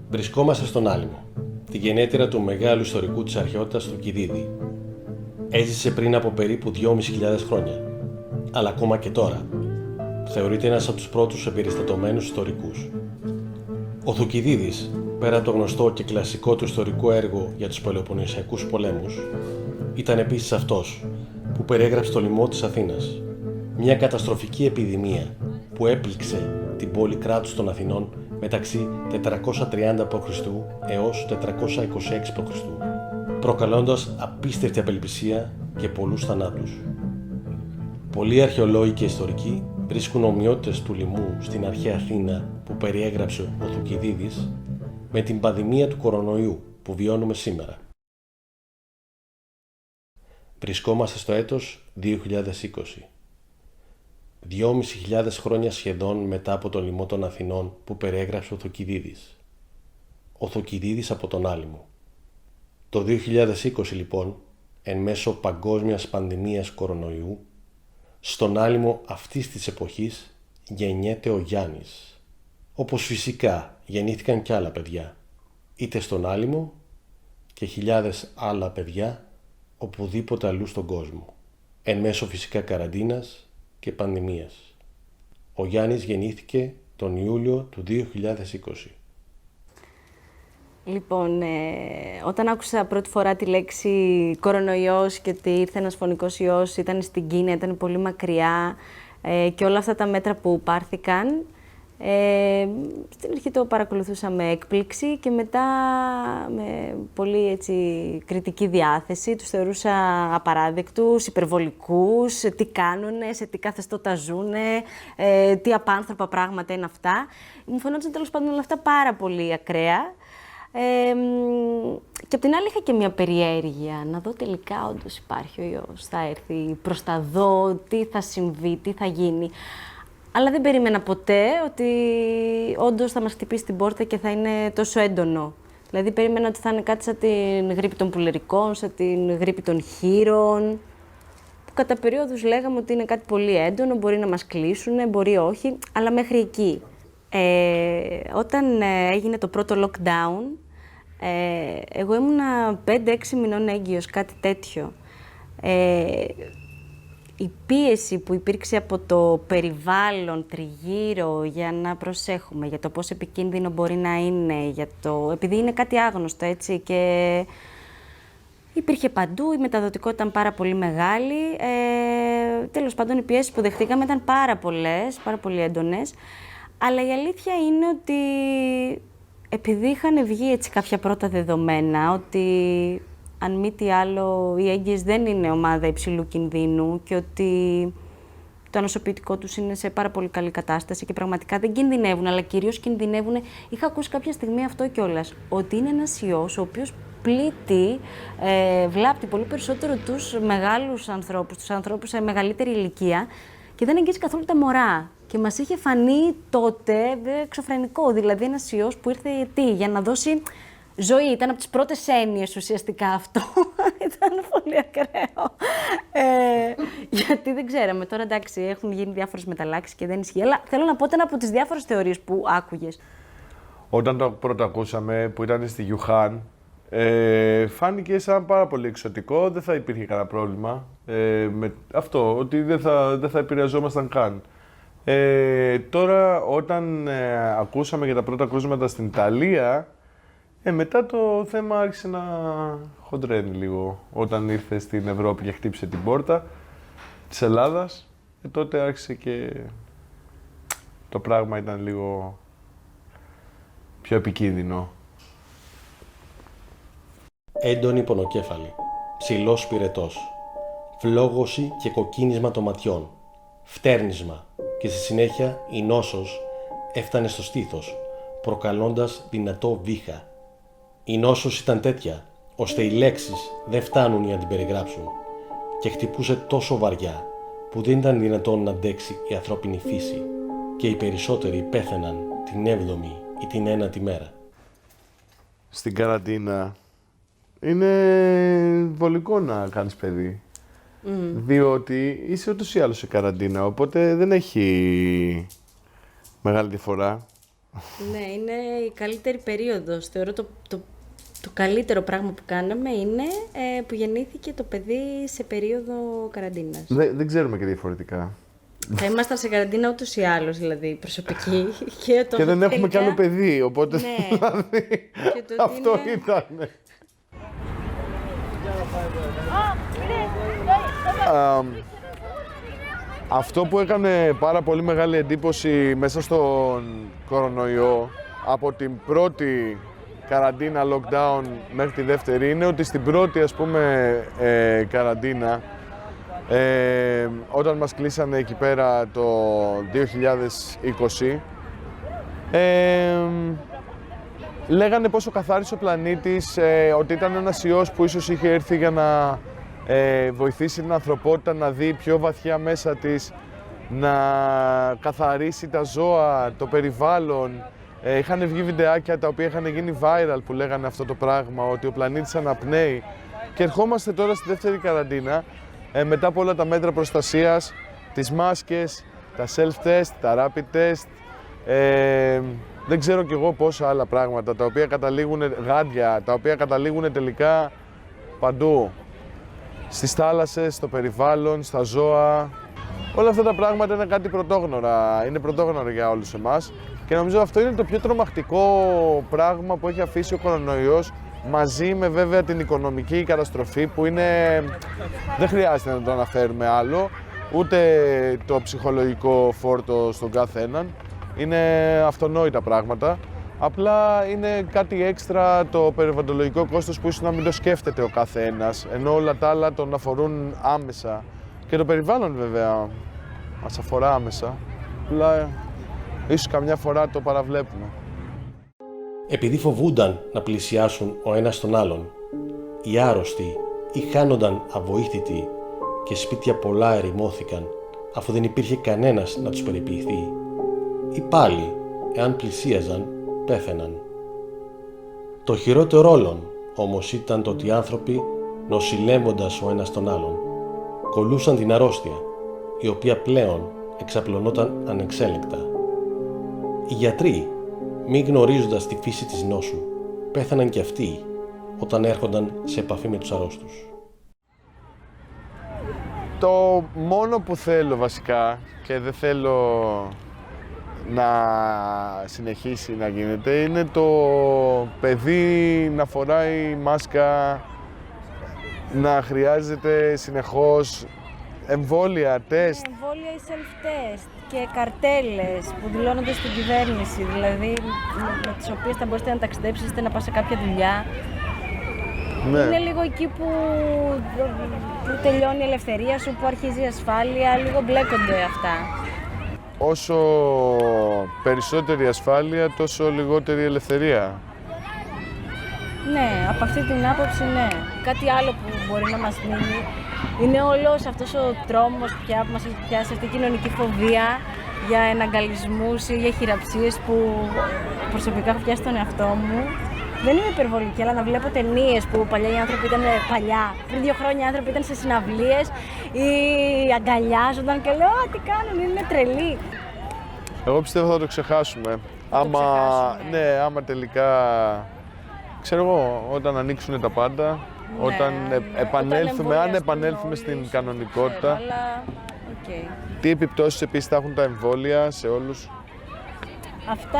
Βρισκόμαστε στον Άλυμο, τη γενέτειρα του μεγάλου ιστορικού της αρχαιότητας Θουκυδίδη. Έζησε πριν από περίπου 2.500 χρόνια, αλλά ακόμα και τώρα θεωρείται ένας από τους πρώτους εμπεριστατωμένους ιστορικούς. Ο Θουκυδίδης, πέρα από το γνωστό και κλασικό του ιστορικό έργο για τους Πελοποννησιακούς πολέμους, ήταν επίσης αυτός που περιέγραψε το λοιμό της Αθήνας, μια καταστροφική επιδημία που έπληξε την πόλη κράτους των Αθηνών μεταξύ 430 π.Χ. έως 426 π.Χ., προκαλώντας απίστευτη απελπισία και πολλούς θανάτους. Πολλοί αρχαιολόγοι και ιστορικοί βρίσκουν ομοιότητες του λοιμού στην αρχαία Αθήνα που περιέγραψε ο Θουκυδίδης με την πανδημία του κορονοϊού που βιώνουμε σήμερα. Βρισκόμαστε στο έτος 2020. 2.500 χρόνια σχεδόν μετά από τον λοιμό των Αθηνών που περιέγραψε ο Θουκυδίδης. Ο Θουκυδίδης από τον Άλυμο. Το 2020 λοιπόν, εν μέσω παγκόσμιας πανδημίας κορονοϊού, στον Άλυμο αυτής της εποχής γεννιέται ο Γιάννης. Όπως φυσικά γεννήθηκαν και άλλα παιδιά, είτε στον Άλυμο και χιλιάδες άλλα παιδιά οπουδήποτε αλλού στον κόσμο, εν μέσω φυσικά καραντίνας και πανδημίας. Ο Γιάννης γεννήθηκε τον Ιούλιο του 2020. Λοιπόν, όταν άκουσα πρώτη φορά τη λέξη κορονοϊός και ότι ήρθε ένας φωνικός ιός, ήταν στην Κίνα, ήταν πολύ μακριά και όλα αυτά τα μέτρα που πάρθηκαν, στην αρχή το παρακολουθούσα με έκπληξη και μετά με πολύ έτσι, κριτική διάθεση. Τους θεωρούσα απαράδεκτους, υπερβολικούς, τι κάνουνε, σε τι καθεστώτα ζουνε, τι απάνθρωπα πράγματα είναι αυτά. Μου φαινόταν τέλος πάντων όλα αυτά πάρα πολύ ακραία. Και απ' την άλλη είχα και μια περιέργεια να δω τελικά όντως υπάρχει ο ιός, θα έρθει προς τα δω, τι θα συμβεί, τι θα γίνει. Αλλά δεν περίμενα ποτέ ότι όντως θα μας χτυπήσει την πόρτα και θα είναι τόσο έντονο. Δηλαδή περίμενα ότι θα είναι κάτι σαν την γρίπη των πουλερικών, σαν την γρίπη των χείρων, που κατά περίοδους λέγαμε ότι είναι κάτι πολύ έντονο, μπορεί να μας κλείσουν, μπορεί όχι, αλλά μέχρι εκεί. Όταν έγινε το πρώτο lockdown, εγώ ήμουνα 5-6 μηνών έγκυος, κάτι τέτοιο. Η πίεση που υπήρξε από το περιβάλλον τριγύρω για να προσέχουμε, για το πώς επικίνδυνο μπορεί να είναι, επειδή είναι κάτι άγνωστο, έτσι, και υπήρχε παντού, η μεταδοτικότητα ήταν πάρα πολύ μεγάλη. Τέλος πάντων, οι πιέσεις που δεχτήκαμε ήταν πάρα πολλές, πάρα πολύ έντονες. Αλλά η αλήθεια είναι ότι επειδή είχαν βγει έτσι κάποια πρώτα δεδομένα, ότι αν μη τι άλλο οι έγκυες δεν είναι ομάδα υψηλού κινδύνου και ότι το ανοσοποιητικό τους είναι σε πάρα πολύ καλή κατάσταση και πραγματικά δεν κινδυνεύουν, αλλά κυρίως κινδυνεύουν. Είχα ακούσει κάποια στιγμή αυτό κιόλας, ότι είναι ένας ιός ο οποίος πλήττει, βλάπτει πολύ περισσότερο τους μεγάλους ανθρώπους, τους ανθρώπους σε μεγαλύτερη ηλικία και δεν αγγίζει καθόλου τα μωρά. Και μας είχε φανεί τότε εξωφρενικό, δηλαδή ένας ιός που ήρθε για να δώσει ζωή. Ήταν από τις πρώτες έννοιες ουσιαστικά αυτό. Ήταν πολύ ακραίο. Γιατί δεν ξέραμε. Τώρα εντάξει, έχουν γίνει διάφορες μεταλλάξεις και δεν ισχύει. Αλλά θέλω να πω ήταν από τις διάφορες θεωρίες που άκουγες. Όταν το πρώτο ακούσαμε, που ήταν στη Γιουχάν, φάνηκε σαν πάρα πολύ εξωτικό, δεν θα υπήρχε κανένα πρόβλημα με αυτό, ότι δεν θα επηρεαζόμασταν καν. Τώρα, όταν ακούσαμε για τα πρώτα κρούσματα στην Ιταλία, μετά το θέμα άρχισε να χοντρένει λίγο. Όταν ήρθε στην Ευρώπη και χτύπησε την πόρτα της Ελλάδας, τότε άρχισε και το πράγμα ήταν λίγο πιο επικίνδυνο. Έντονη πονοκέφαλη, ψηλός πυρετός, φλόγωση και κοκκίνισμα των ματιών, φτέρνισμα και στη συνέχεια η νόσος έφτανε στο στήθος, προκαλώντας δυνατό βήχα. Η νόσος ήταν τέτοια, ώστε οι λέξεις δεν φτάνουν για να την περιγράψουν και χτυπούσε τόσο βαριά που δεν ήταν δυνατόν να αντέξει η ανθρώπινη φύση και οι περισσότεροι πέθαιναν την 7η ή την 9η μέρα. Στην καραντίνα είναι βολικό να κάνεις παιδί. Διότι είσαι ούτως ή άλλως σε καραντίνα, οπότε δεν έχει μεγάλη διαφορά. Ναι, είναι η καλύτερη περίοδος. Θεωρώ το καλύτερο πράγμα που κάναμε είναι που γεννήθηκε το παιδί σε περίοδο καραντίνας. Δεν ξέρουμε και διαφορετικά. Θα ήμασταν σε καραντίνα ούτως ή άλλως, δηλαδή προσωπική. Και δεν έχουμε κι άλλο παιδί, οπότε ναι. δηλαδή, αυτό ήταν. Αυτό που έκανε πάρα πολύ μεγάλη εντύπωση μέσα στον κορονοϊό από την πρώτη καραντίνα, lockdown μέχρι τη δεύτερη, είναι ότι στην πρώτη, ας πούμε, καραντίνα, όταν μας κλείσανε εκεί πέρα το 2020, λέγανε πόσο καθάρισε ο πλανήτης, ότι ήταν ένας ιός που ίσως είχε έρθει για να βοηθήσει την ανθρωπότητα να δει πιο βαθιά μέσα της, να καθαρίσει τα ζώα, το περιβάλλον. Είχαν βγει βιντεάκια τα οποία είχαν γίνει viral που λέγανε αυτό το πράγμα, ότι ο πλανήτης αναπνέει. Και ερχόμαστε τώρα στη δεύτερη καραντίνα, μετά από όλα τα μέτρα προστασίας, τις μάσκες, τα self-test, τα rapid test, δεν ξέρω κι εγώ πόσα άλλα πράγματα, τα οποία καταλήγουν, γάντια, τα οποία καταλήγουν τελικά παντού. Στις θάλασσες, στο περιβάλλον, στα ζώα. Όλα αυτά τα πράγματα είναι κάτι πρωτόγνωρα, είναι πρωτόγνωρα για όλους εμάς. Και νομίζω αυτό είναι το πιο τρομακτικό πράγμα που έχει αφήσει ο κορονοϊός, μαζί με βέβαια την οικονομική καταστροφή που είναι, δεν χρειάζεται να το αναφέρουμε άλλο, ούτε το ψυχολογικό φόρτο στον κάθε έναν. Είναι αυτονόητα πράγματα. Απλά είναι κάτι έξτρα το περιβαλλοντολογικό κόστος που ίσως να μην το σκέφτεται ο κάθε ένας, ενώ όλα τα άλλα τον αφορούν άμεσα. Και το περιβάλλον βέβαια μας αφορά άμεσα, απλά ίσως καμιά φορά το παραβλέπουμε. Επειδή φοβούνταν να πλησιάσουν ο ένας τον άλλον, οι άρρωστοι ή χάνονταν αβοήθητοι και σπίτια πολλά ερημώθηκαν αφού δεν υπήρχε κανένας να τους περιποιηθεί, ή πάλι, εάν πλησίαζαν, πέθαιναν. Το χειρότερο όλων όμως ήταν το ότι οι άνθρωποι, νοσηλεύοντας ο ένας τον άλλον, κολούσαν την αρρώστια, η οποία πλέον εξαπλωνόταν ανεξέλεγκτα. Οι γιατροί, μη γνωρίζοντας τη φύση της νόσου, πέθαναν κι αυτοί όταν έρχονταν σε επαφή με τους αρρώστους. Το μόνο που θέλω βασικά, και δεν θέλω να συνεχίσει να γίνεται, είναι το παιδί να φοράει μάσκα, να χρειάζεται συνεχώς εμβόλια, τεστ. Εμβόλια ή self-test και καρτέλες που δηλώνονται στην κυβέρνηση, δηλαδή με τις οποίες θα μπορείτε να ταξιδέψετε, να πας σε κάποια δουλειά. Ναι. Είναι λίγο εκεί που τελειώνει η ελευθερία σου, που αρχίζει η ασφάλεια, λίγο μπλέκονται αυτά. Όσο περισσότερη ασφάλεια, τόσο λιγότερη ελευθερία. Ναι, από αυτή την άποψη ναι. Κάτι άλλο που μπορεί να μας μείνει είναι όλος αυτός ο τρόμος πια που μας έχει πιάσει, αυτή η κοινωνική φοβία για εναγκαλισμούς ή για χειραψίες που προσωπικά έχω πιάσει τον εαυτό μου. Δεν είμαι υπερβολική, αλλά να βλέπω ταινίες που παλιά οι άνθρωποι ήταν πριν 2 χρόνια οι άνθρωποι ήταν σε συναυλίες ή αγκαλιάζονταν και λέω «Α, τι κάνουν, είναι τρελοί». Εγώ πιστεύω θα το ξεχάσουμε. Ναι, άμα τελικά, ξέρω εγώ, όταν ανοίξουν τα πάντα, Ναι, όταν επανέλθουμε, αν επανέλθουμε στην εμβολιαστούμε, κανονικότητα. ξέρω, αλλά, okay. Τι επιπτώσεις επίσης θα έχουν τα εμβόλια σε όλους.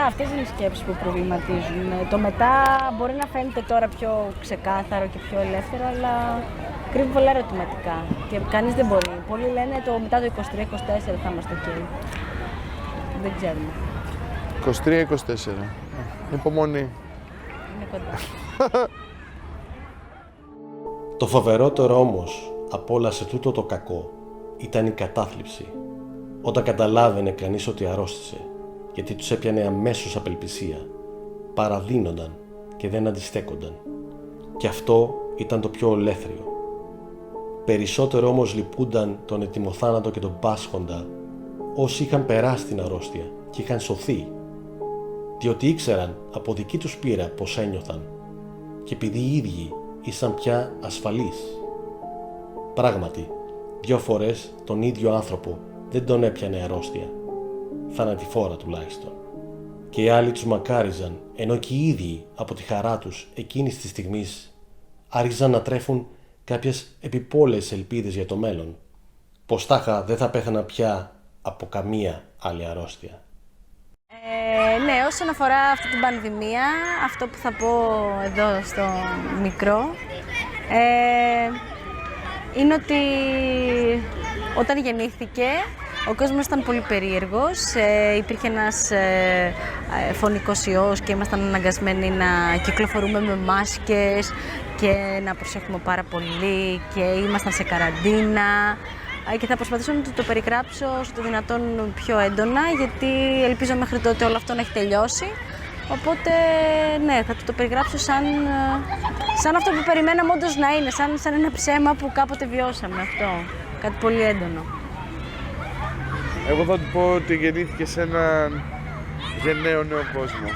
Αυτές είναι οι σκέψεις που προβληματίζουν. Το μετά μπορεί να φαίνεται τώρα πιο ξεκάθαρο και πιο ελεύθερο, αλλά κρύβει πολλά ερωτηματικά και κανείς δεν μπορεί. Πολλοί λένε μετά το 23-24 θα είμαστε ok. Δεν ξέρουμε. 23-24. Υπομονή. Είναι κοντά. Το φοβερότερο όμως από όλα σε τούτο το κακό ήταν η κατάθλιψη. Όταν καταλάβαινε κανείς ότι αρρώστησε, γιατί τους έπιανε αμέσως απελπισία, παραδίνονταν και δεν αντιστέκονταν. Και αυτό ήταν το πιο ολέθριο. Περισσότερο όμως λυπούνταν τον ετοιμοθάνατο και τον πάσχοντα όσοι είχαν περάσει την αρρώστια και είχαν σωθεί, διότι ήξεραν από δική τους πείρα πως ένιωθαν και επειδή οι ίδιοι ήσαν πια ασφαλείς. Πράγματι, 2 φορές τον ίδιο άνθρωπο δεν τον έπιανε αρρώστια. Θανατηφόρα τουλάχιστον. Και οι άλλοι τους μακάριζαν, ενώ και οι ίδιοι από τη χαρά τους εκείνης της στιγμής άρχιζαν να τρέφουν κάποιες επιπόλαιες ελπίδες για το μέλλον. Πως τάχα δεν θα πέθανα πια από καμία άλλη αρρώστια. Ναι, όσον αφορά αυτή την πανδημία, αυτό που θα πω εδώ στο μικρό είναι ότι όταν γεννήθηκε ο κόσμος ήταν πολύ περίεργος, υπήρχε ένας φωνικός ιός και ήμασταν αναγκασμένοι να κυκλοφορούμε με μάσκες και να προσέχουμε πάρα πολύ και ήμασταν σε καραντίνα και θα προσπαθήσω να το περιγράψω όσο το δυνατόν πιο έντονα γιατί ελπίζω μέχρι τότε όλο αυτό να έχει τελειώσει. Οπότε, ναι, θα το περιγράψω σαν αυτό που περιμέναμε όντως να είναι, σαν ένα ψέμα που κάποτε βιώσαμε αυτό. Κάτι πολύ έντονο. Εγώ θα του πω ότι γεννήθηκε σε έναν γενναίο νέο κόσμο.